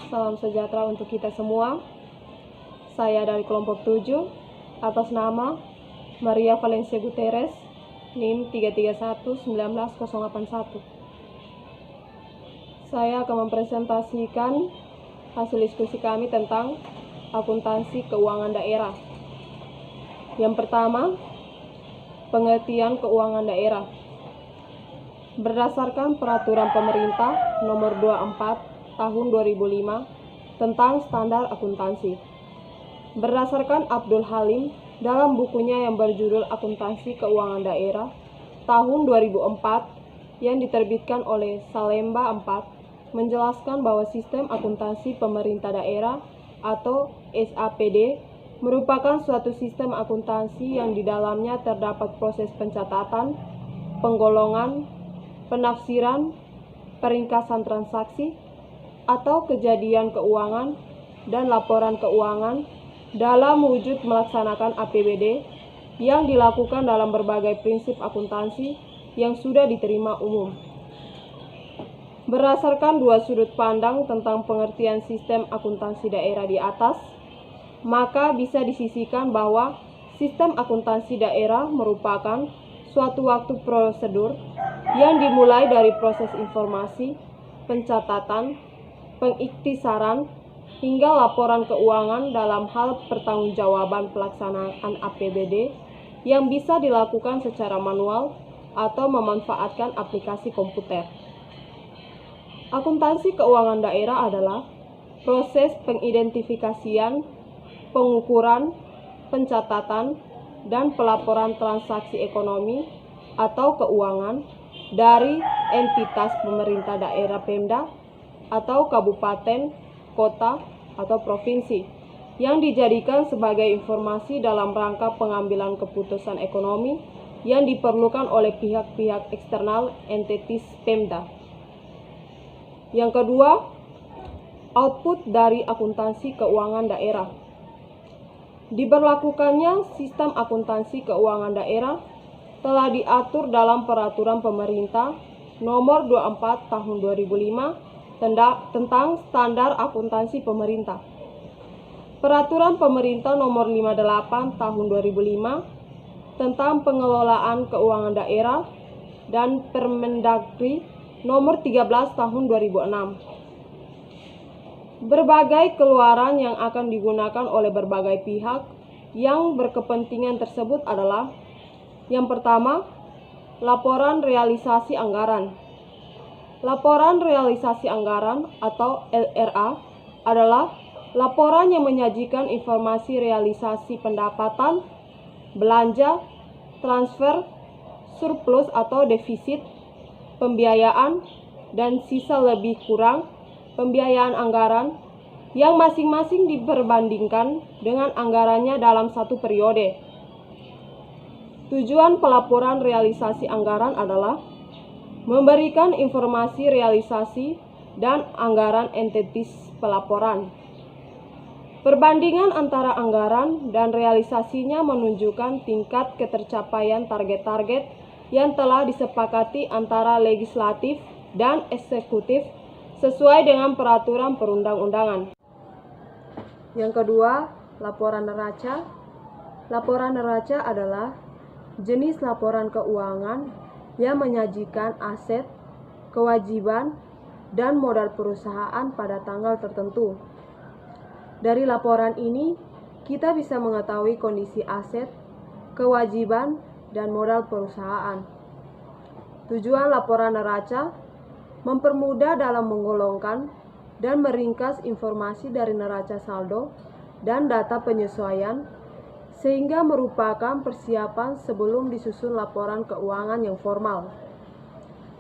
salam sejahtera untuk kita semua. Saya dari kelompok 7, atas nama Maria Valencia Gutierrez, NIM 331-19081. Saya akan mempresentasikan hasil diskusi kami tentang akuntansi keuangan daerah. Yang pertama, pengertian keuangan daerah. Berdasarkan Peraturan Pemerintah Nomor 24 Tahun 2005 tentang Standar Akuntansi. Berdasarkan Abdul Halim dalam bukunya yang berjudul Akuntansi Keuangan Daerah tahun 2004 yang diterbitkan oleh Salemba 4 menjelaskan bahwa sistem akuntansi pemerintah daerah atau SAPD merupakan suatu sistem akuntansi yang di dalamnya terdapat proses pencatatan, penggolongan, penafsiran, peringkasan transaksi, atau kejadian keuangan dan laporan keuangan dalam wujud melaksanakan APBD yang dilakukan dalam berbagai prinsip akuntansi yang sudah diterima umum. Berdasarkan dua sudut pandang tentang pengertian sistem akuntansi daerah di atas, maka bisa disisikan bahwa sistem akuntansi daerah merupakan suatu waktu prosedur yang dimulai dari proses informasi, pencatatan, pengiktisaran, hingga laporan keuangan dalam hal pertanggungjawaban pelaksanaan APBD yang bisa dilakukan secara manual atau memanfaatkan aplikasi komputer. Akuntansi keuangan daerah adalah proses pengidentifikasian, pengukuran, pencatatan, dan pelaporan transaksi ekonomi atau keuangan dari entitas pemerintah daerah Pemda atau kabupaten, kota, atau provinsi yang dijadikan sebagai informasi dalam rangka pengambilan keputusan ekonomi yang diperlukan oleh pihak-pihak eksternal entitas Pemda. Yang kedua, output dari akuntansi keuangan daerah. Diberlakukannya sistem akuntansi keuangan daerah telah diatur dalam Peraturan Pemerintah Nomor 24 Tahun 2005 tentang Standar Akuntansi Pemerintah. Peraturan Pemerintah Nomor 58 Tahun 2005 tentang Pengelolaan Keuangan Daerah dan Permendagri Nomor 13 Tahun 2006. Berbagai keluaran yang akan digunakan oleh berbagai pihak yang berkepentingan tersebut adalah: yang pertama, laporan realisasi anggaran. Laporan realisasi anggaran atau LRA adalah laporan yang menyajikan informasi realisasi pendapatan, belanja, transfer, surplus atau defisit, pembiayaan, dan sisa lebih kurang pembiayaan anggaran yang masing-masing diperbandingkan dengan anggarannya dalam satu periode. Tujuan pelaporan realisasi anggaran adalah memberikan informasi realisasi dan anggaran entitas pelaporan. Perbandingan antara anggaran dan realisasinya menunjukkan tingkat ketercapaian target-target yang telah disepakati antara legislatif dan eksekutif sesuai dengan peraturan perundang-undangan. Yang kedua, laporan neraca. Laporan neraca adalah jenis laporan keuangan yang menyajikan aset, kewajiban, dan modal perusahaan pada tanggal tertentu. Dari laporan ini, kita bisa mengetahui kondisi aset, kewajiban, dan modal perusahaan. Tujuan laporan neraca mempermudah dalam menggolongkan dan meringkas informasi dari neraca saldo dan data penyesuaian, sehingga merupakan persiapan sebelum disusun laporan keuangan yang formal.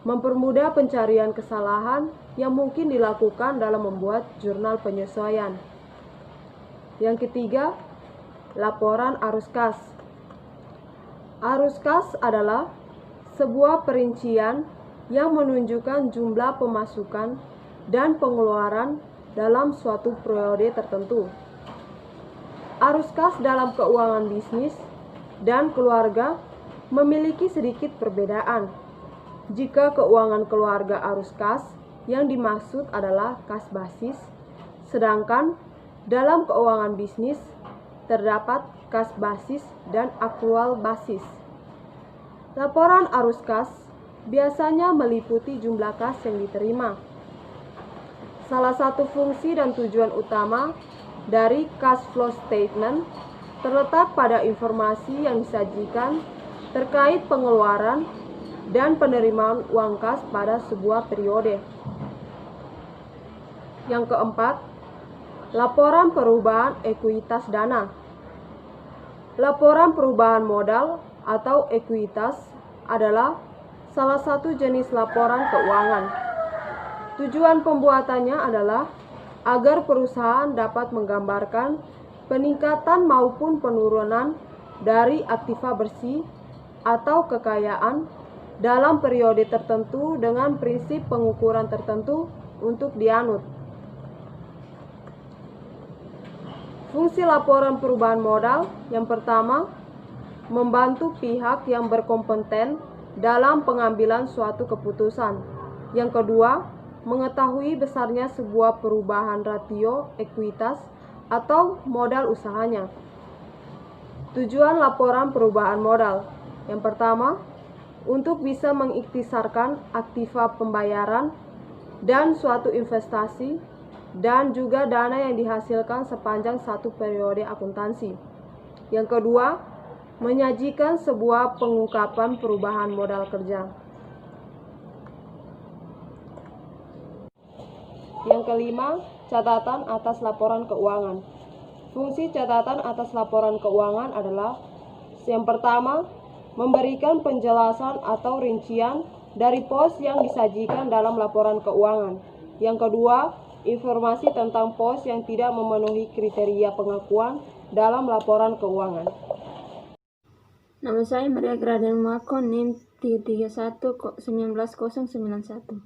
Mempermudah pencarian kesalahan yang mungkin dilakukan dalam membuat jurnal penyesuaian. Yang ketiga, laporan arus kas. Arus kas adalah sebuah perincian yang menunjukkan jumlah pemasukan dan pengeluaran dalam suatu periode tertentu. Arus kas dalam keuangan bisnis dan keluarga memiliki sedikit perbedaan. Jika keuangan keluarga arus kas yang dimaksud adalah kas basis, Sedangkan dalam keuangan bisnis terdapat kas basis dan akrual basis. Laporan arus kas biasanya meliputi jumlah kas yang diterima. Salah satu fungsi dan tujuan utama dari cash flow statement terletak pada informasi yang disajikan terkait pengeluaran dan penerimaan uang kas pada sebuah periode. Yang keempat, laporan perubahan ekuitas dana. Laporan perubahan modal atau ekuitas adalah salah satu jenis laporan keuangan. Tujuan pembuatannya adalah agar perusahaan dapat menggambarkan peningkatan maupun penurunan dari aktiva bersih atau kekayaan dalam periode tertentu dengan prinsip pengukuran tertentu untuk dianut. Fungsi laporan perubahan modal yang pertama, membantu pihak yang berkompeten dalam pengambilan suatu keputusan. Yang kedua, mengetahui besarnya sebuah perubahan rasio ekuitas atau modal usahanya. Tujuan laporan perubahan modal yang pertama, untuk bisa mengiktisarkan aktiva pembayaran dan suatu investasi dan juga dana yang dihasilkan sepanjang satu periode akuntansi. Yang kedua, menyajikan sebuah pengungkapan perubahan modal kerja. Yang kelima, catatan atas laporan keuangan. Fungsi catatan atas laporan keuangan adalah yang pertama, memberikan penjelasan atau rincian dari pos yang disajikan dalam laporan keuangan. Yang kedua, informasi tentang pos yang tidak memenuhi kriteria pengakuan dalam laporan keuangan. Nama saya Maria Graden Mako, NIM 331-19091.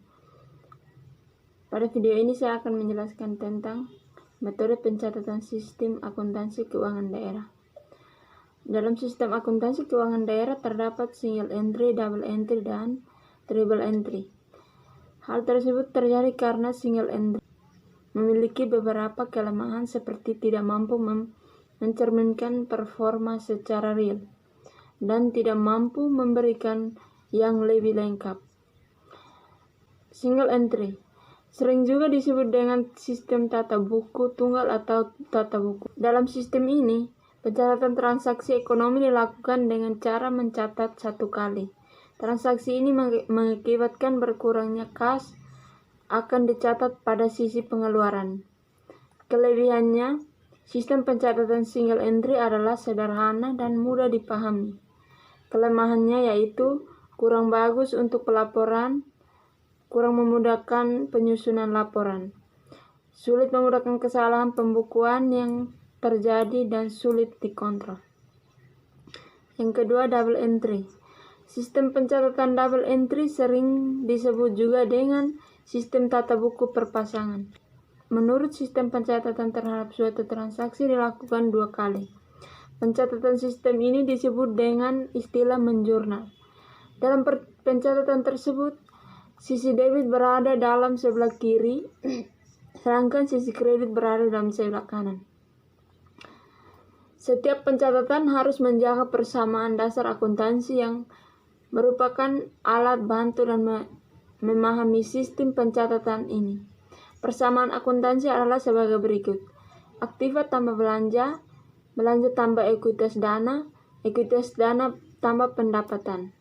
Pada video ini saya akan menjelaskan tentang metode pencatatan sistem akuntansi keuangan daerah. Dalam sistem akuntansi keuangan daerah terdapat single entry, double entry, dan triple entry. Hal tersebut terjadi karena single entry memiliki beberapa kelemahan seperti tidak mampu mencerminkan performa secara real dan tidak mampu memberikan yang lebih lengkap. Single entry sering juga disebut dengan sistem tata buku tunggal atau tata buku. Dalam sistem ini, pencatatan transaksi ekonomi dilakukan dengan cara mencatat satu kali. Transaksi ini mengakibatkan berkurangnya kas akan dicatat pada sisi pengeluaran. Kelebihannya, sistem pencatatan single entry adalah sederhana dan mudah dipahami. Kelemahannya yaitu kurang bagus untuk pelaporan, kurang memudahkan penyusunan laporan, sulit memudahkan kesalahan pembukuan yang terjadi dan sulit dikontrol. Yang kedua, double entry. Sistem pencatatan double entry sering disebut juga dengan sistem tata buku perpasangan. Menurut sistem pencatatan terhadap suatu transaksi dilakukan 2 kali. Pencatatan sistem ini disebut dengan istilah menjurnal. Dalam pencatatan tersebut, sisi debit berada dalam sebelah kiri, sedangkan sisi kredit berada dalam sebelah kanan. Setiap pencatatan harus menjaga persamaan dasar akuntansi yang merupakan alat bantu dan memahami sistem pencatatan ini. Persamaan akuntansi adalah sebagai berikut. Aktiva tambah belanja, belanja tambah ekuitas dana tambah pendapatan.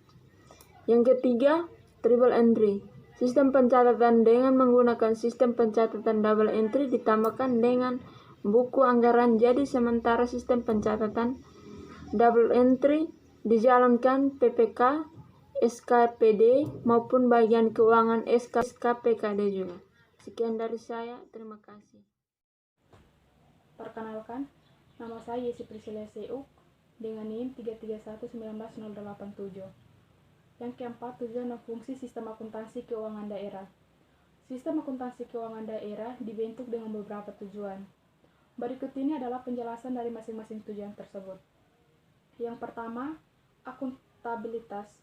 Yang ketiga, triple entry. Sistem pencatatan dengan menggunakan sistem pencatatan double entry ditambahkan dengan buku anggaran, jadi sementara sistem pencatatan double entry dijalankan PPK, SKPD maupun bagian keuangan SKPKD juga. Sekian dari saya, terima kasih. Perkenalkan, nama saya Yesi Priscilla Seuk dengan NIM 331-19087. Yang keempat, tujuan dan fungsi sistem akuntansi keuangan daerah. Sistem akuntansi keuangan daerah dibentuk dengan beberapa tujuan. Berikut ini adalah penjelasan dari masing-masing tujuan tersebut. Yang pertama, akuntabilitas.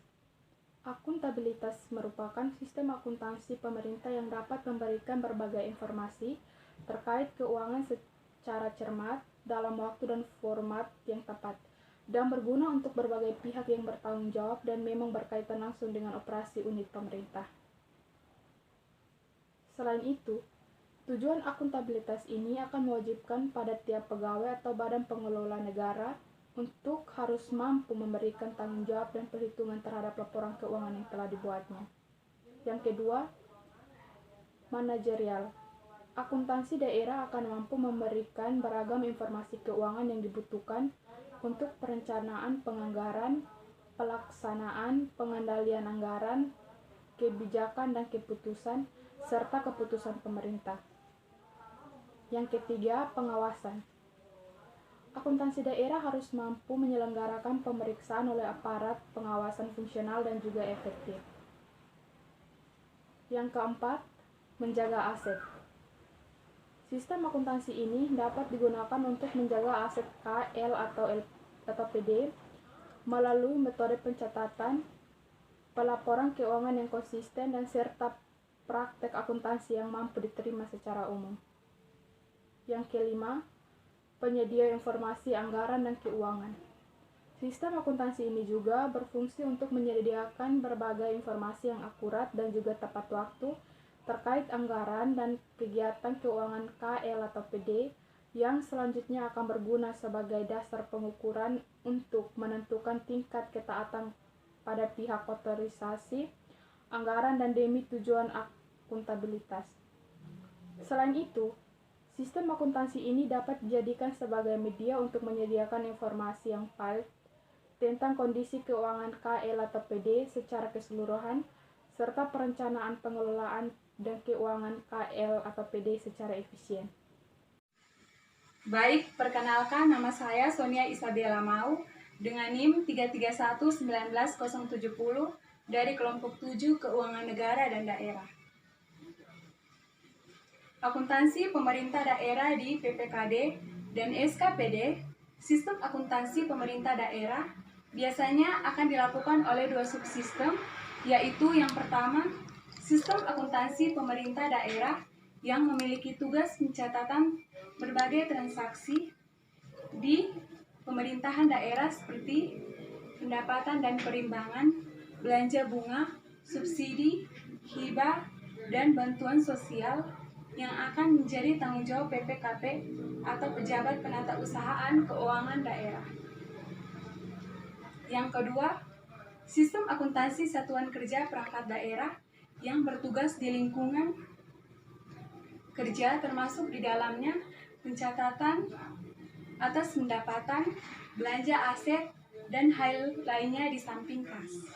Akuntabilitas merupakan sistem akuntansi pemerintah yang dapat memberikan berbagai informasi terkait keuangan secara cermat, dalam waktu dan format yang tepat, dan berguna untuk berbagai pihak yang bertanggung jawab dan memang berkaitan langsung dengan operasi unit pemerintah. Selain itu, tujuan akuntabilitas ini akan mewajibkan pada tiap pegawai atau badan pengelola negara untuk harus mampu memberikan tanggung jawab dan perhitungan terhadap laporan keuangan yang telah dibuatnya. Yang kedua, manajerial. Akuntansi daerah akan mampu memberikan beragam informasi keuangan yang dibutuhkan untuk perencanaan penganggaran, pelaksanaan, pengendalian anggaran, kebijakan dan keputusan, serta keputusan pemerintah. Yang ketiga, pengawasan. Akuntansi daerah harus mampu menyelenggarakan pemeriksaan oleh aparat pengawasan fungsional dan juga efektif. Yang keempat, menjaga aset. Sistem akuntansi ini dapat digunakan untuk menjaga aset KL atau PD melalui metode pencatatan, pelaporan keuangan yang konsisten, dan serta praktek akuntansi yang mampu diterima secara umum. Yang kelima, penyedia informasi anggaran dan keuangan. Sistem akuntansi ini juga berfungsi untuk menyediakan berbagai informasi yang akurat dan juga tepat waktu terkait anggaran dan kegiatan keuangan KL atau PD yang selanjutnya akan berguna sebagai dasar pengukuran untuk menentukan tingkat ketaatan pada pihak otorisasi anggaran dan demi tujuan akuntabilitas. Selain itu, sistem akuntansi ini dapat dijadikan sebagai media untuk menyediakan informasi yang valid tentang kondisi keuangan KL atau PD secara keseluruhan, serta perencanaan pengelolaan dan keuangan KL atau PD secara efisien. Baik, perkenalkan nama saya Sonia Isabella Mau dengan NIM 331919070 dari kelompok 7 Keuangan Negara dan Daerah. Akuntansi pemerintah daerah di PPKD dan SKPD, sistem akuntansi pemerintah daerah biasanya akan dilakukan oleh dua subsistem, yaitu yang pertama, sistem akuntansi pemerintah daerah yang memiliki tugas pencatatan berbagai transaksi di pemerintahan daerah seperti pendapatan dan perimbangan, belanja bunga, subsidi, hibah, dan bantuan sosial yang akan menjadi tanggung jawab PPKP atau Pejabat Penatausahaan Keuangan Daerah. Yang kedua, sistem akuntansi satuan kerja perangkat daerah yang bertugas di lingkungan kerja termasuk di dalamnya pencatatan atas pendapatan, belanja aset, dan hal lainnya di samping kas.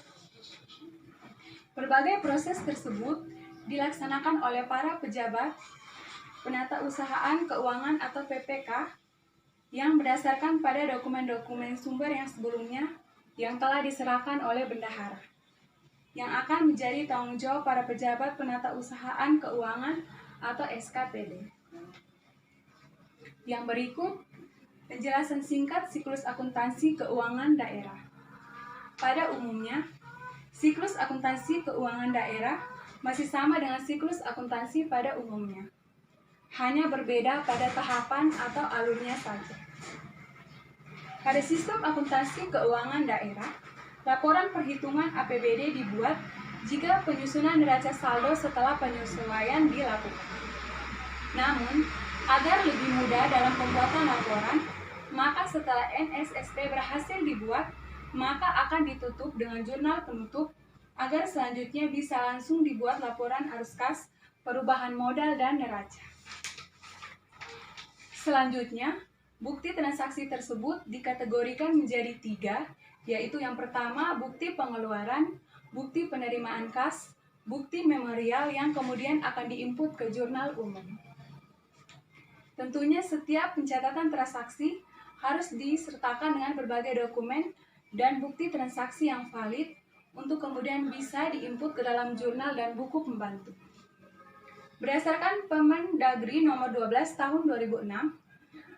Berbagai proses tersebut dilaksanakan oleh para pejabat penatausahaan keuangan atau PPK yang berdasarkan pada dokumen-dokumen sumber yang sebelumnya yang telah diserahkan oleh bendahara, yang akan menjadi tanggung jawab para pejabat penatausahaan keuangan atau SKPD. Yang berikut, penjelasan singkat siklus akuntansi keuangan daerah. Pada umumnya, siklus akuntansi keuangan daerah masih sama dengan siklus akuntansi pada umumnya, hanya berbeda pada tahapan atau alurnya saja. Pada sistem akuntansi keuangan daerah, laporan perhitungan APBD dibuat jika penyusunan neraca saldo setelah penyesuaian dilakukan. Namun, agar lebih mudah dalam pembuatan laporan, maka setelah NSSP berhasil dibuat, maka akan ditutup dengan jurnal penutup agar selanjutnya bisa langsung dibuat laporan arus kas, perubahan modal, dan neraca. Selanjutnya, bukti transaksi tersebut dikategorikan menjadi 3, yaitu yang pertama bukti pengeluaran, bukti penerimaan kas, bukti memorial yang kemudian akan diinput ke jurnal umum. Tentunya setiap pencatatan transaksi harus disertakan dengan berbagai dokumen dan bukti transaksi yang valid untuk kemudian bisa diinput ke dalam jurnal dan buku pembantu. Berdasarkan Permendagri nomor 12 tahun 2006,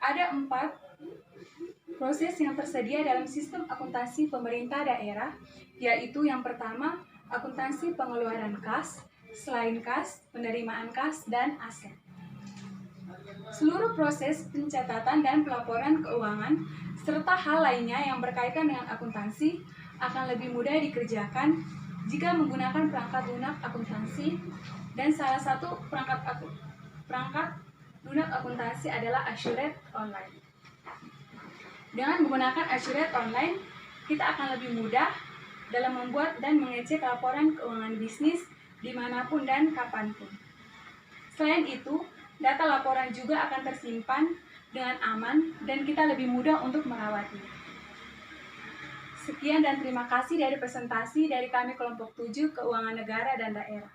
ada 4 proses yang tersedia dalam sistem akuntansi pemerintah daerah, yaitu yang pertama, akuntansi pengeluaran kas, selain kas, penerimaan kas, dan aset. Seluruh proses pencatatan dan pelaporan keuangan serta hal lainnya yang berkaitan dengan akuntansi akan lebih mudah dikerjakan jika menggunakan perangkat lunak akuntansi, dan salah satu perangkat lunak akuntansi adalah Assurate Online. Dengan menggunakan Assurate Online, kita akan lebih mudah dalam membuat dan mengecek laporan keuangan bisnis dimanapun dan kapanpun. Selain itu, data laporan juga akan tersimpan dengan aman dan kita lebih mudah untuk merawatnya. Sekian dan terima kasih dari presentasi dari kami kelompok 7 Keuangan Negara dan Daerah.